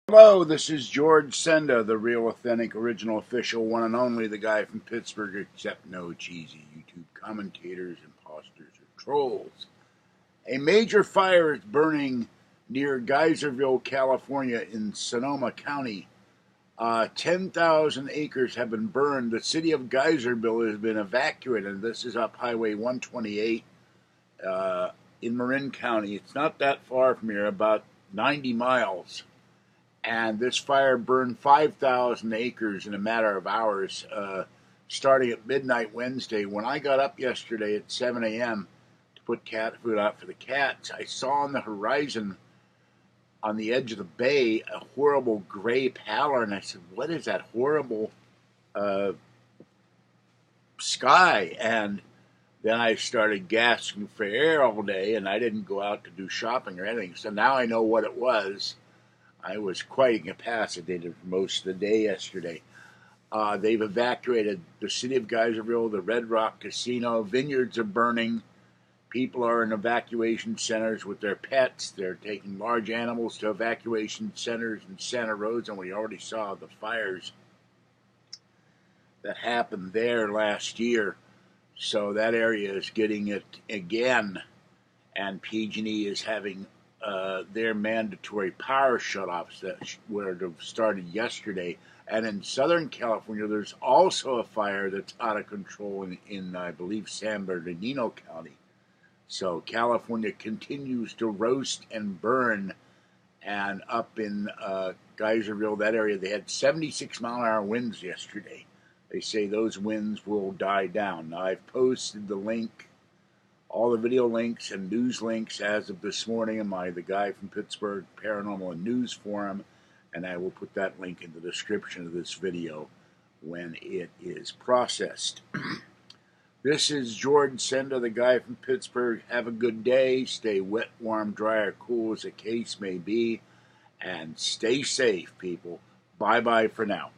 Hello, this is George Senda, the real, authentic, original, official, one and only, the guy from Pittsburgh, except no cheesy YouTube commentators, imposters, or trolls. A major fire is burning near Geyserville, California, in Sonoma County. 10,000 acres have been burned. The city of Geyserville has been evacuated. This is up Highway 128 in Marin County. It's not that far from here, about 90 miles. And this fire burned 5,000 acres in a matter of hours, starting at midnight Wednesday. When I got up yesterday at 7 a.m. to put cat food out for the cats, I saw on the horizon, on the edge of the bay, a horrible gray pallor, and I said, what is that horrible sky? And then I started gasping for air all day, and I didn't go out to do shopping or anything. So now I know what it was. I was quite incapacitated for most of the day yesterday. They've evacuated the city of Geyserville, the Red Rock Casino. Vineyards are burning. People are in evacuation centers with their pets. They're taking large animals to evacuation centers in Santa Rosa, and we already saw the fires that happened there last year. So that area is getting it again, and PG&E is having their mandatory power shutoffs that were to have started yesterday. And in Southern California, there's also a fire that's out of control in I believe, San Bernardino County. So California continues to roast and burn. And up in Geyserville, that area, they had 76-mile-an-hour winds yesterday. They say those winds will die down. Now, I've posted the link, all the video links and news links as of this morning in the Guy from Pittsburgh Paranormal and News Forum, and I will put that link in the description of this video when it is processed. This is George Senda, the Guy from Pittsburgh. Have a good day. Stay wet, warm, dry, or cool as the case may be, and stay safe, people. Bye-bye for now.